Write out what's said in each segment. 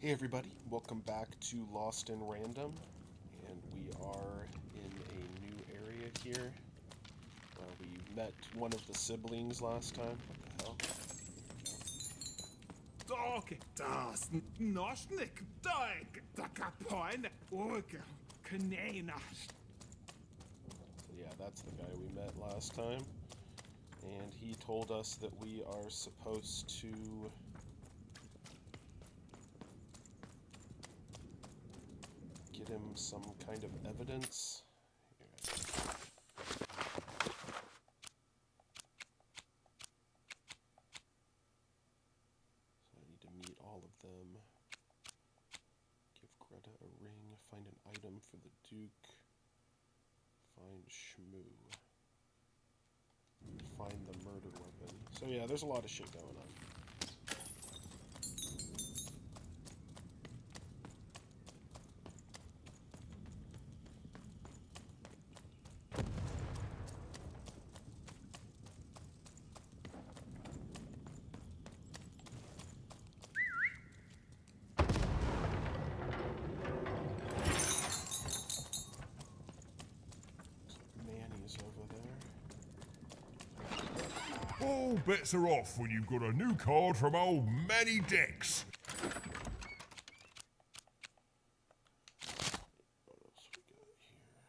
Hey everybody, welcome back to Lost in Random, and we are in a new area here. We met one of the siblings last time. What the hell? Okay, das noschnik, da kapoin, urge, kneinash. Yeah, that's the guy we met last time. And he told us that we are supposed to get him some kind of evidence. Here. So I need to meet all of them. Give Greta a ring, find an item for the Duke, find Shmoo, find the murder weapon. So yeah, there's a lot of shit going on. All bets are off when you've got a new card from old Manny Dex. What else we got here?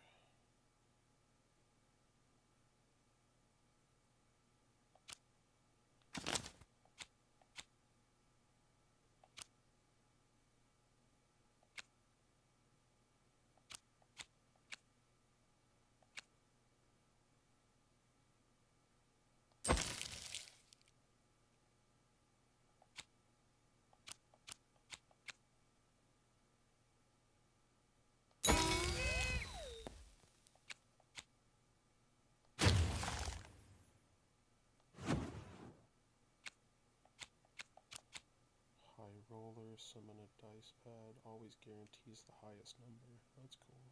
High roller, summon a dice pad, always guarantees the highest number. That's cool.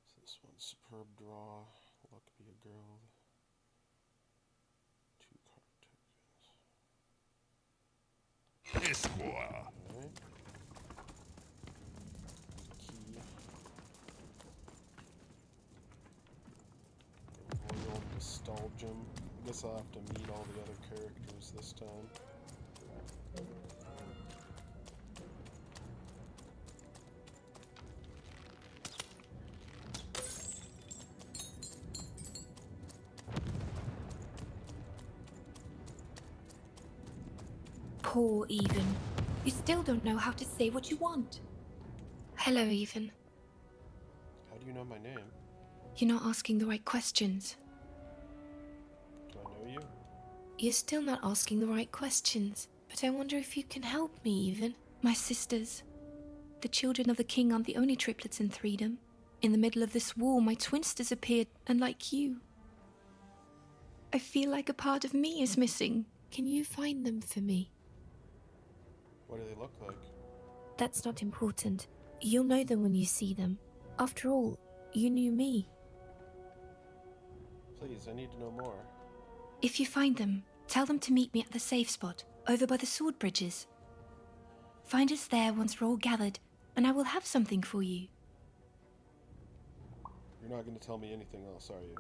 So this one's superb draw, luck be a girl. 2 card tokens. Esquire. Alright. Key. Royal Nostalgium. I guess I'll have to meet all the other characters this time. Poor Even. You still don't know how to say what you want. Hello, Even. How do you know my name? You're not asking the right questions. Do I know you? You're still not asking the right questions. But I wonder if you can help me, Even. My sisters. The children of the king aren't the only triplets in Threedom. In the middle of this war, my twins disappeared, unlike you. I feel like a part of me is missing. Can you find them for me? What do they look like? That's not important. You'll know them when you see them. After all, you knew me. Please, I need to know more. If you find them, tell them to meet me at the safe spot, over by the sword bridges. Find us there once we're all gathered, and I will have something for you. You're not going to tell me anything else, are you?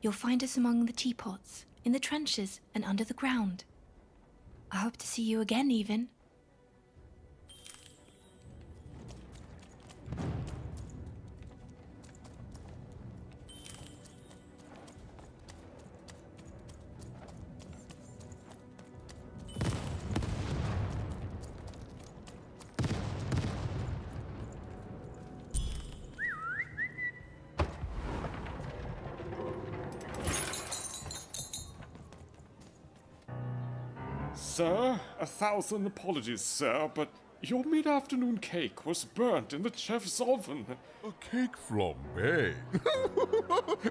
You'll find us among the teapots, in the trenches, and under the ground. I hope to see you again, Even. Sir, 1,000 apologies, sir, but your mid-afternoon cake was burnt in the chef's oven. A cake flambe.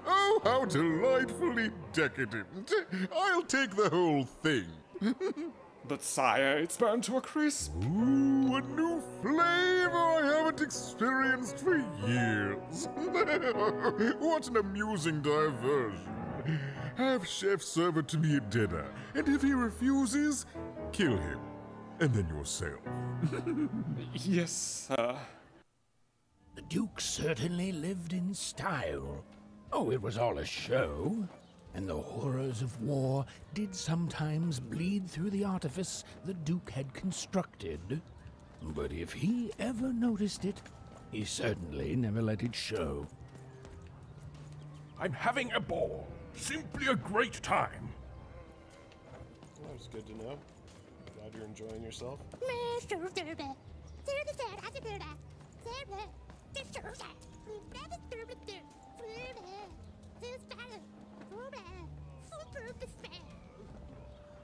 Oh, how delightfully decadent. I'll take the whole thing. But sire, it's burned to a crisp. Ooh, a new flavor I haven't experienced for years. What an amusing diversion. Have Chef serve it to me at dinner, and if he refuses, kill him. and then yourself. Yes, sir. The Duke certainly lived in style. Oh, it was all a show, and the horrors of war did sometimes bleed through the artifice the Duke had constructed. But if he ever noticed it, he certainly never let it show. I'm having a ball. Simply a great time. That was good to know. Glad you're enjoying yourself.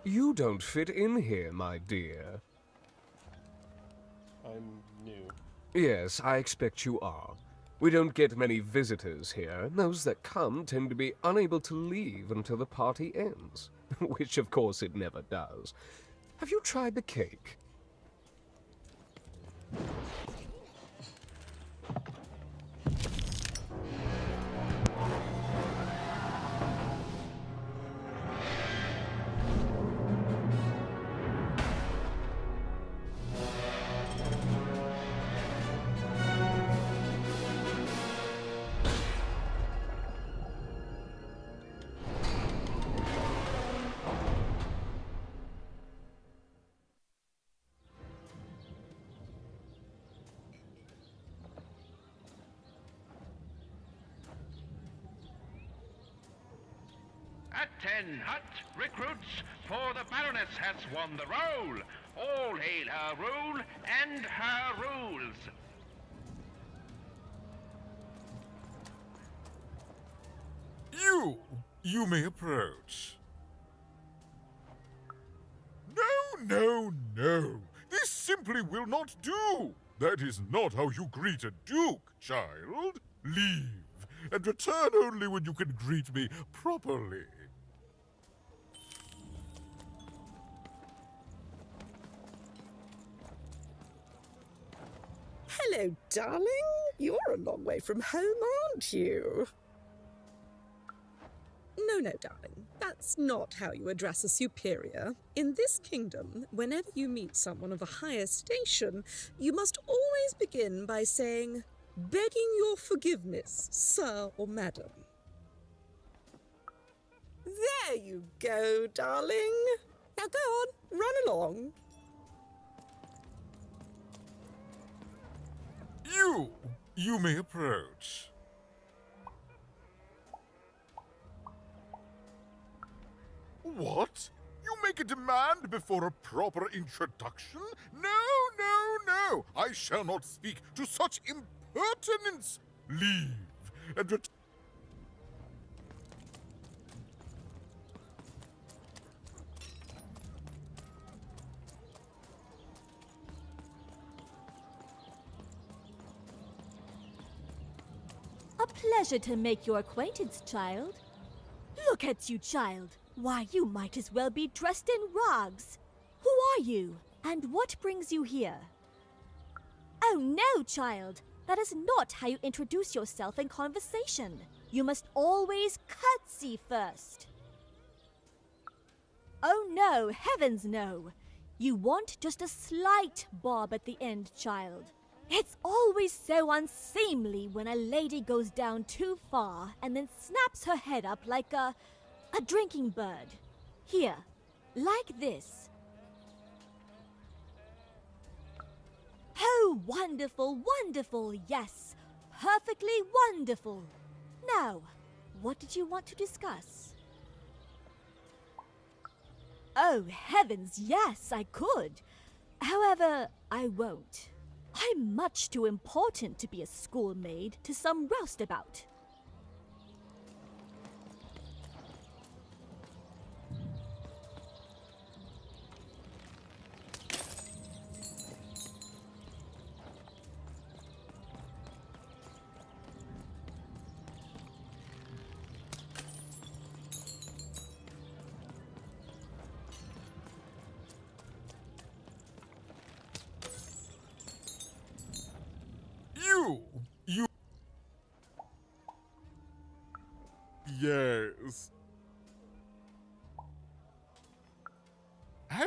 You don't fit in here, my dear. I'm new. Yes, I expect you are. We don't get many visitors here. Those that come tend to be unable to leave until the party ends, which of course it never does. Have you tried the cake? At 10, hut, recruits, for the Baroness has won the roll. All hail her rule and her rules. You may approach. No. This simply will not do. That is not how you greet a duke, child. Leave, and return only when you can greet me properly. Hello, darling. You're a long way from home, aren't you? No, darling. That's not how you address a superior. In this kingdom, whenever you meet someone of a higher station, you must always begin by saying, "Begging your forgiveness, sir or madam." There you go, darling. Now go on, run along. You may approach. What? You make a demand before a proper introduction? No. I shall not speak to such impertinence. Leave, and return. A pleasure to make your acquaintance, child. Look at you, child. Why, you might as well be dressed in rags. Who are you, and what brings you here? Oh no, child. That is not how you introduce yourself in conversation. You must always curtsy first. Oh no, heavens no. You want just a slight bob at the end, child. It's always so unseemly when a lady goes down too far and then snaps her head up like a drinking bird. Here, like this. Oh, wonderful, wonderful, yes. Perfectly wonderful. Now, what did you want to discuss? Oh, heavens, yes, I could. However, I won't. I'm much too important to be a schoolmaid to some roustabout.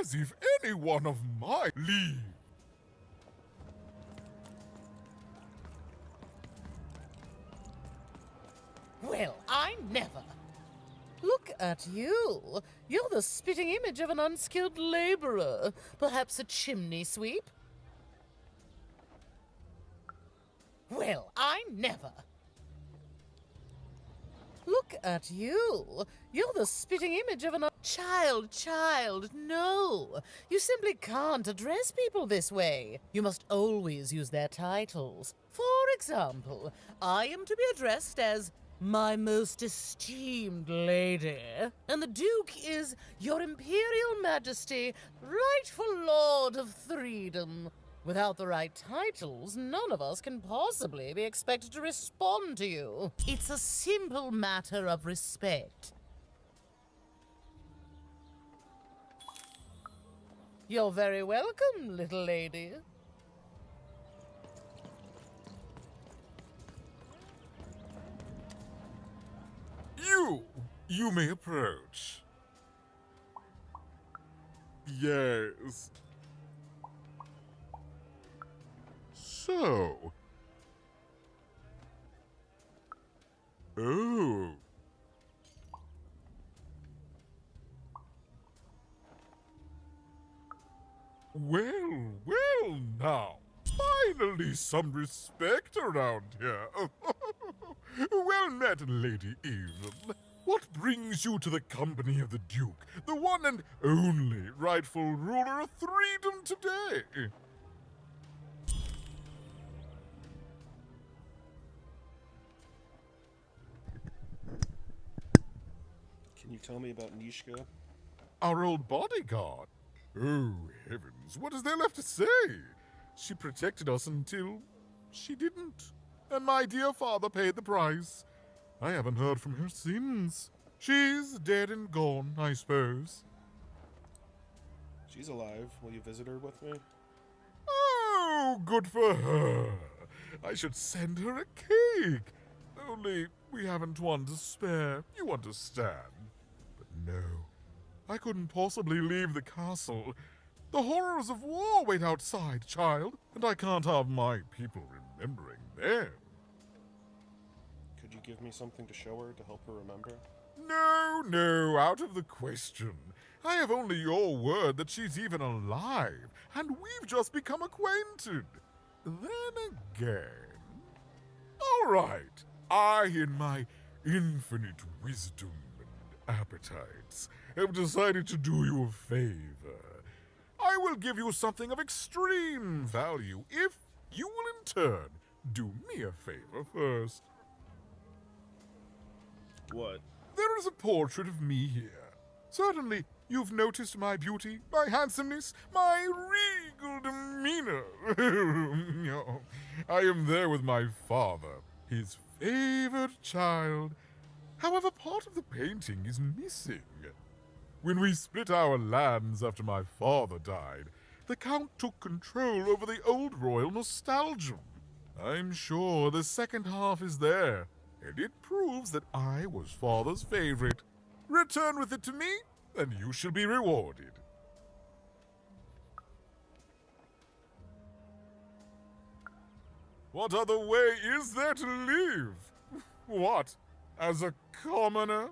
As if anyone of my leave. Well, I never. Look at you. You're the spitting image of an unskilled laborer. Perhaps a chimney sweep? Well, I never. Look at you. You're the spitting image of an child, no. You simply can't address people this way. You must always use their titles. For example, I am to be addressed as my most esteemed lady, and the Duke is Your Imperial Majesty, rightful Lord of Freedom. Without the right titles, none of us can possibly be expected to respond to you. It's a simple matter of respect. You're very welcome, little lady. You may approach. Yes. So. Oh. Well now. Finally some respect around here. Well met, Lady Eve. What brings you to the company of the Duke, the one and only rightful ruler of Freedom today? Can you tell me about Nishka? Our old bodyguard. Oh, heavens, what is there left to say? She protected us until she didn't. And my dear father paid the price. I haven't heard from her since. She's dead and gone, I suppose. She's alive. Will you visit her with me? Oh, good for her. I should send her a cake. Only we haven't one to spare, you understand. But no, I couldn't possibly leave the castle. The horrors of war wait outside, child, and I can't have my people remembering them. Could you give me something to show her to help her remember? No, out of the question. I have only your word that she's even alive, and we've just become acquainted. Then again... All right, I, in my infinite wisdom and appetites, have decided to do you a favor. I will give you something of extreme value if you will in turn do me a favor first. What? There is a portrait of me here. Certainly, you've noticed my beauty, my handsomeness, my regal demeanor. I am there with my father, his favored child. However, part of the painting is missing. When we split our lands after my father died, the Count took control over the old royal nostalgia. I'm sure the second half is there, and it proves that I was father's favorite. Return with it to me, and you shall be rewarded. What other way is there to live? What, as a commoner?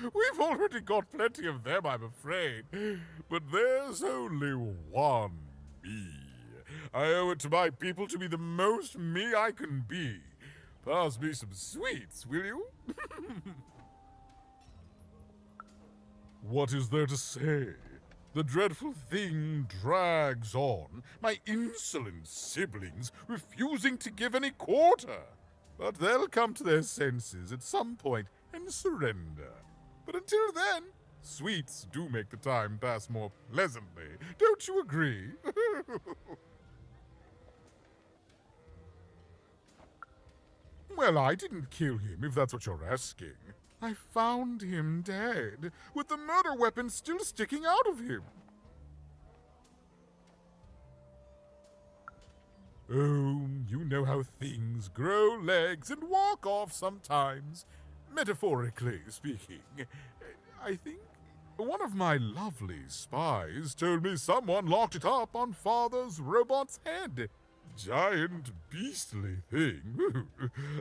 We've already got plenty of them, I'm afraid. But there's only one me. I owe it to my people to be the most me I can be. Pass me some sweets, will you? What is there to say? The dreadful thing drags on, my insolent siblings refusing to give any quarter. But they'll come to their senses at some point and surrender. But until then, sweets do make the time pass more pleasantly. Don't you agree? Well, I didn't kill him, if that's what you're asking. I found him dead, with the murder weapon still sticking out of him. Oh, you know how things grow legs and walk off sometimes. Metaphorically speaking. I think One of my lovely spies told me someone locked it up on Father's robot's head. Giant, beastly thing.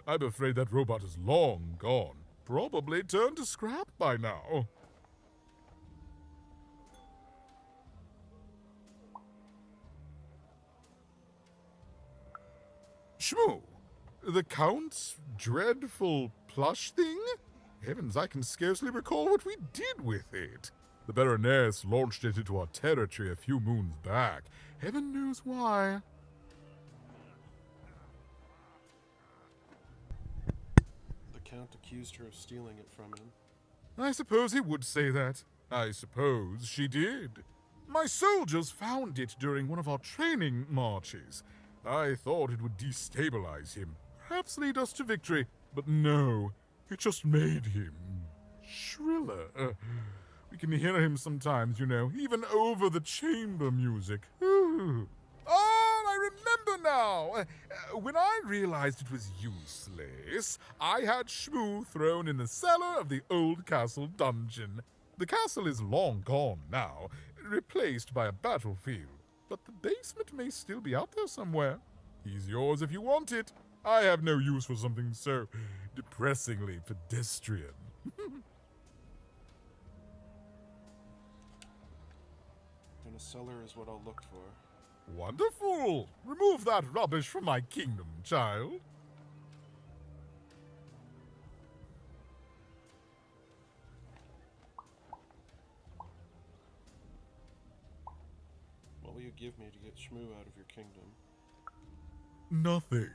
I'm afraid that robot is long gone. Probably turned to scrap by now. Shmoo, the Count's dreadful plush thing? Heavens, I can scarcely recall what we did with it. The Baroness launched it into our territory a few moons back. Heaven knows why. The Count accused her of stealing it from him. I suppose he would say that. I suppose she did. My soldiers found it during one of our training marches. I thought it would destabilize him, perhaps lead us to victory. But no, it just made him shriller. We can hear him sometimes, you know, even over the chamber music. Oh, I remember now. When I realized it was useless, I had Shmoo thrown in the cellar of the old castle dungeon. The castle is long gone now, replaced by a battlefield. But the basement may still be out there somewhere. He's yours if you want it. I have no use for something so depressingly pedestrian. And a cellar is what I'll look for. Wonderful! Remove that rubbish from my kingdom, child. What will you give me to get Shmoo out of your kingdom? Nothing.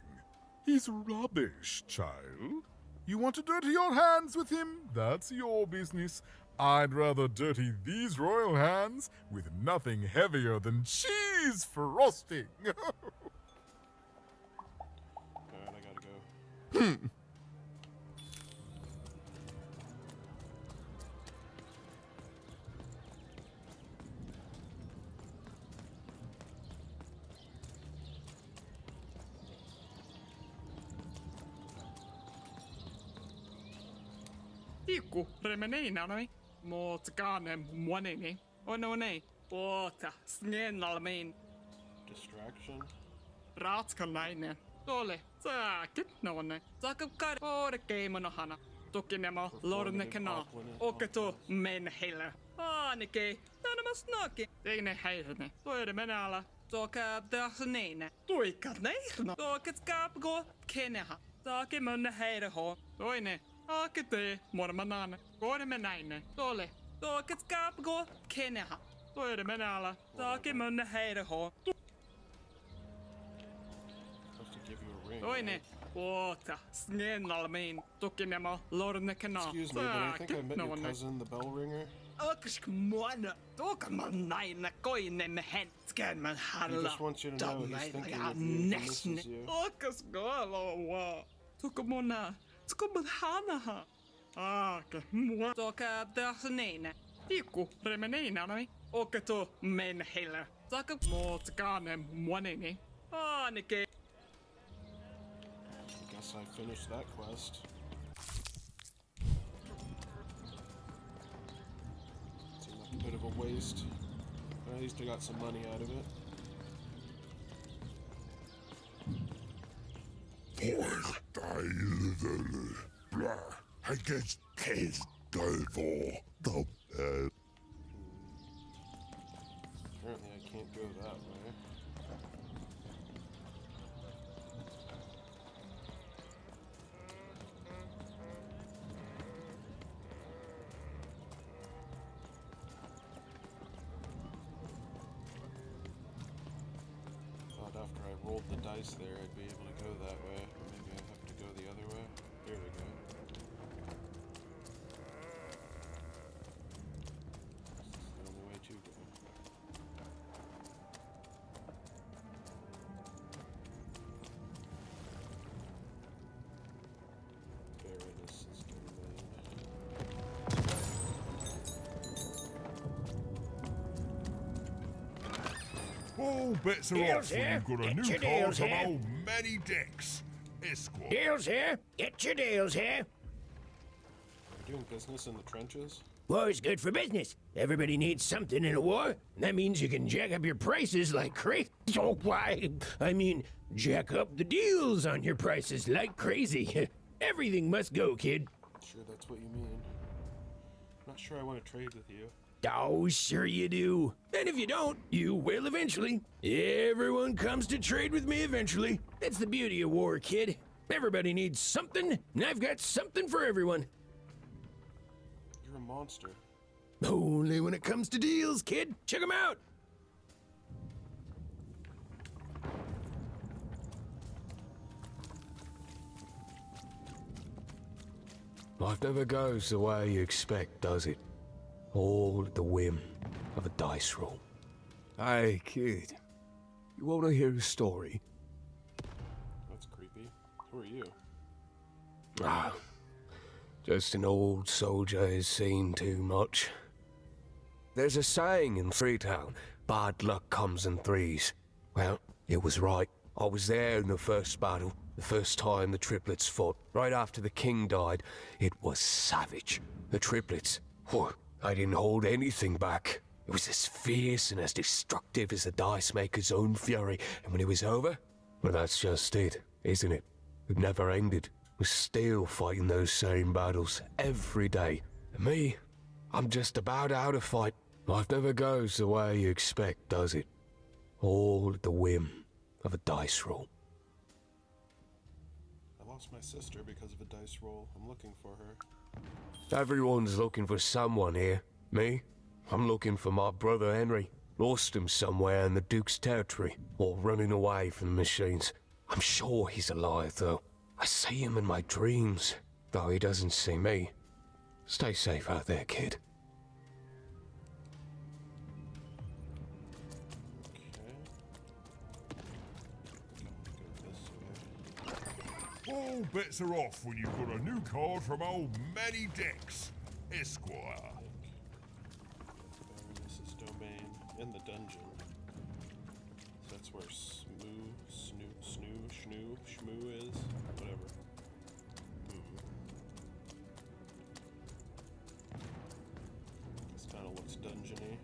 He's rubbish, child. You want to dirty your hands with him? That's your business. I'd rather dirty these royal hands with nothing heavier than cheese frosting. Alright, I gotta go. Tiku remeneinanoi, mootkaane muanini, onone, oota, snenalmein, Distraction? ratskalainen, tole, saakit nonne, saakapkar orkeimonohana, tukinemo lornekana, oketo menheillä, aanike, tänamas naki, teine heisene, toire menala, toka dasneine, tuikat neihno, tokat skapgo keneha, saake munne heireho, toine, Akete, mormanane, korme näine, tole, toket skapgo, keneha, toire menala, saake munne heireho, Supposed to give you a ring. toine, right? oota, snenalmein, tukinemo lornekana, Excuse me, but I think I met your cousin, the bell ringer. Aksk muana, tokaman naine, koinen hentken man He halla, just wants you to know he's thinking of you. He misses you. Akas galo wa, tukamona, tukaman hanaha. Ake, mua. Toka dasneine. Tiku remeneinanoi, oketo menheillä. Saka mootkaane muanini. Aanike. I guess I finished that quest. Seemed like a bit of a waste. But at least I got some money out of it. I guess kids go for the bed. Apparently I can't go that way. Thought after I rolled the dice there I'd be able to go that way. Maybe I have to go the other way. Here we go. This is the only way to go. Baroness is All bets are Deals off when here. you've got a Get new your car deals from here. old Manny Dex. Esquire. Deals here. Get your deals here. You're doing business in the trenches? War's good for business. Everybody needs something in a war. That means you can jack up your prices like crazy. Oh, why? I mean, jack up the deals on your prices like crazy. Everything must go, kid. Sure, that's what you mean. Not sure I want to trade with you. Oh, sure you do. And if you don't, you will eventually. Everyone comes to trade with me eventually. That's the beauty of war, kid. Everybody needs something, and I've got something for everyone. You're a monster. Only when it comes to deals, kid. Check them out. Life never goes the way you expect, does it? All at the whim of a dice roll. Hey, kid. You want to hear a story? That's creepy. Who are you? Ah, just an old soldier who's seen too much. There's a saying in Freetown, bad luck comes in threes. Well, it was right. I was there in the first battle, the first time the triplets fought, right after the king died. It was savage. The triplets, whew, I didn't hold anything back. It was as fierce and as destructive as the dice maker's own fury. And when it was over, well, that's just it, isn't it? It never ended. We're still fighting those same battles every day. And me, I'm just about out of fight. Life never goes the way you expect, does it? All at the whim of a dice roll. I lost my sister because of a dice roll. I'm looking for her. Everyone's looking for someone here. Me? I'm looking for my brother Henry. Lost him somewhere in the Duke's territory, or running away from the machines. I'm sure he's alive, though. I see him in my dreams, though he doesn't see me. Stay safe out there, kid. All bets are off when you've got a new card from old Manny Dex, Esquire. Baroness's domain in the dungeon. So that's where Shmoo is. Whatever. This kind of looks dungeony.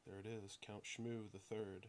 There it is, Count Shmoo the Third.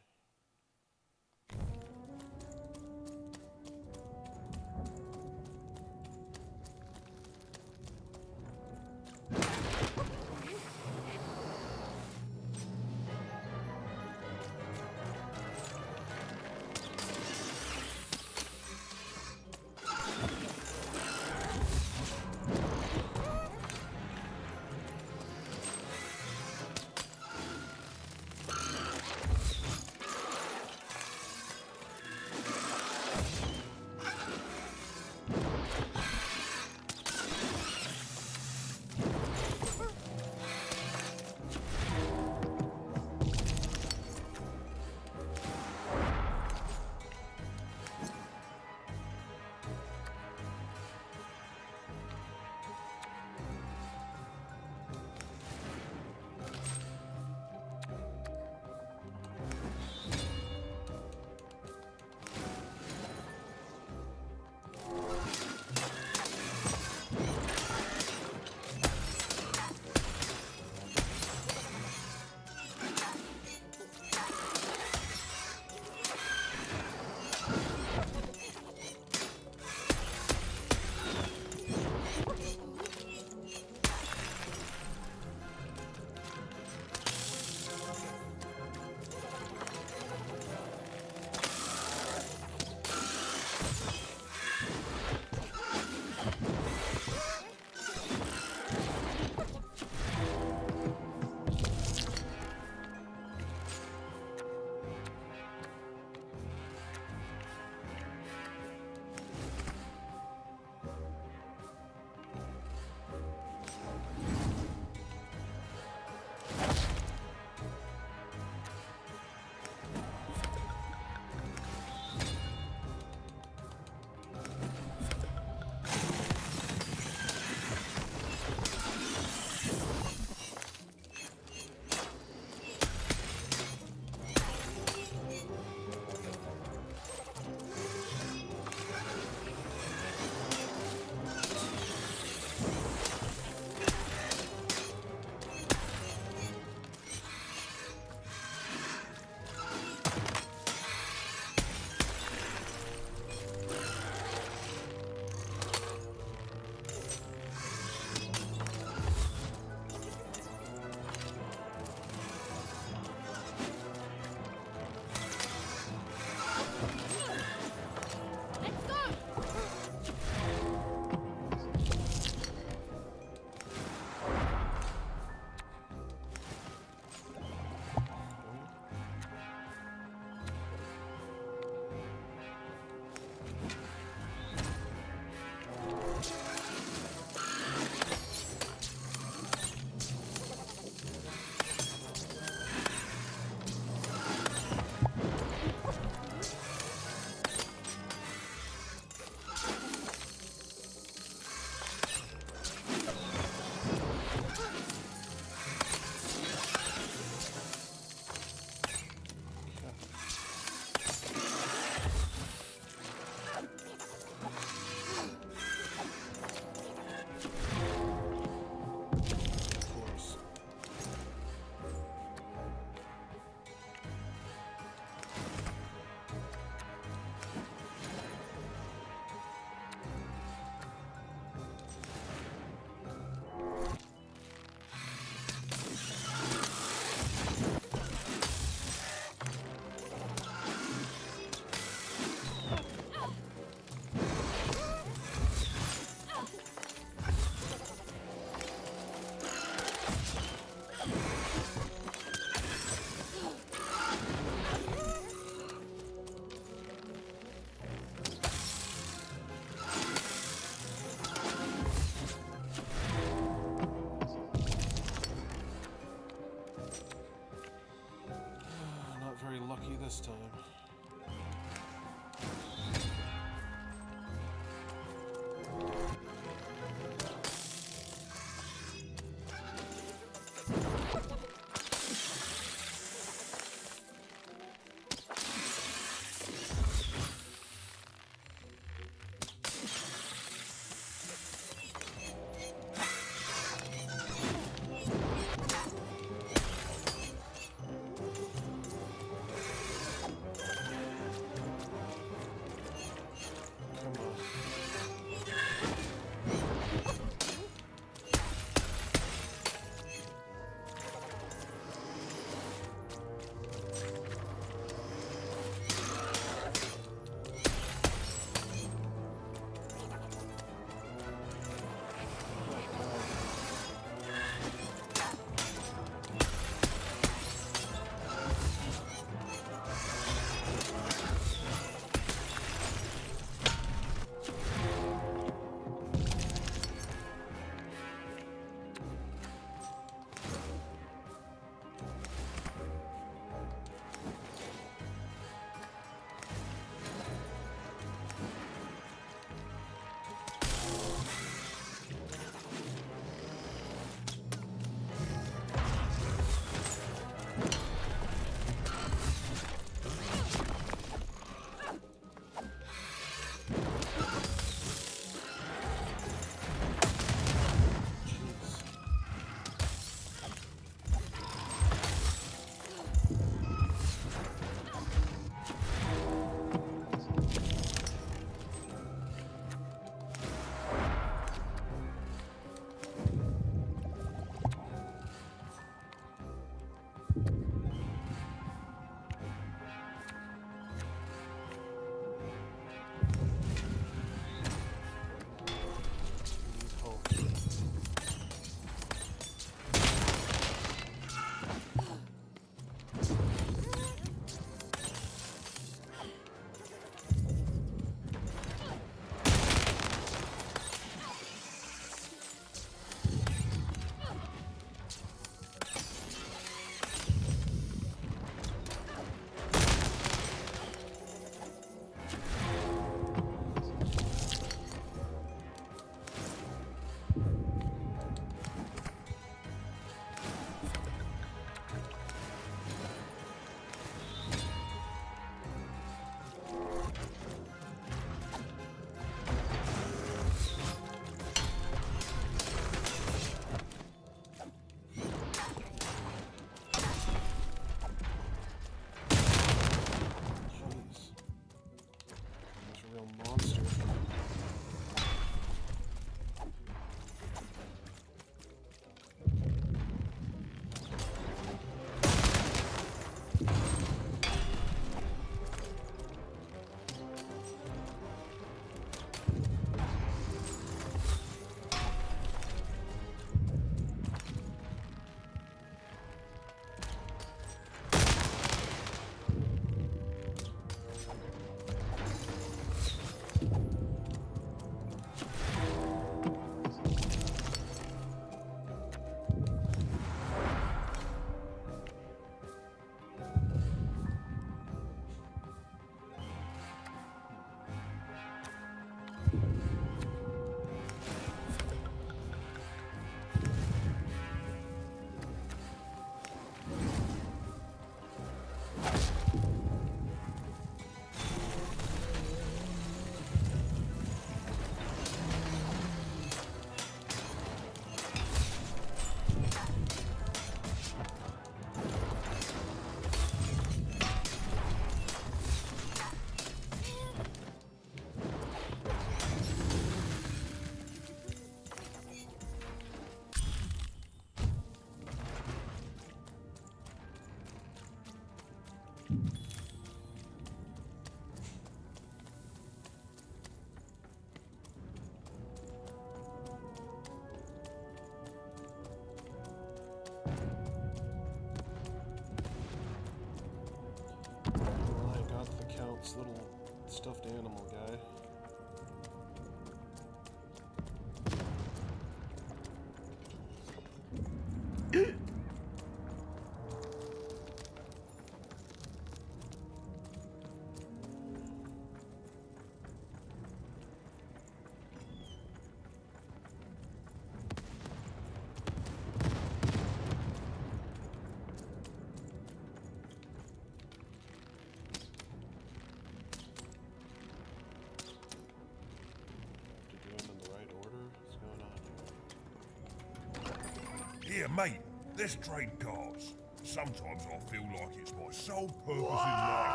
Here, mate, let's trade cards. Sometimes I feel like it's my sole purpose in life.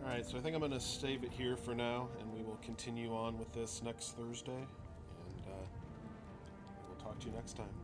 Alright, so I think I'm going to save it here for now, and we will continue on with this next Thursday, and we'll talk to you next time.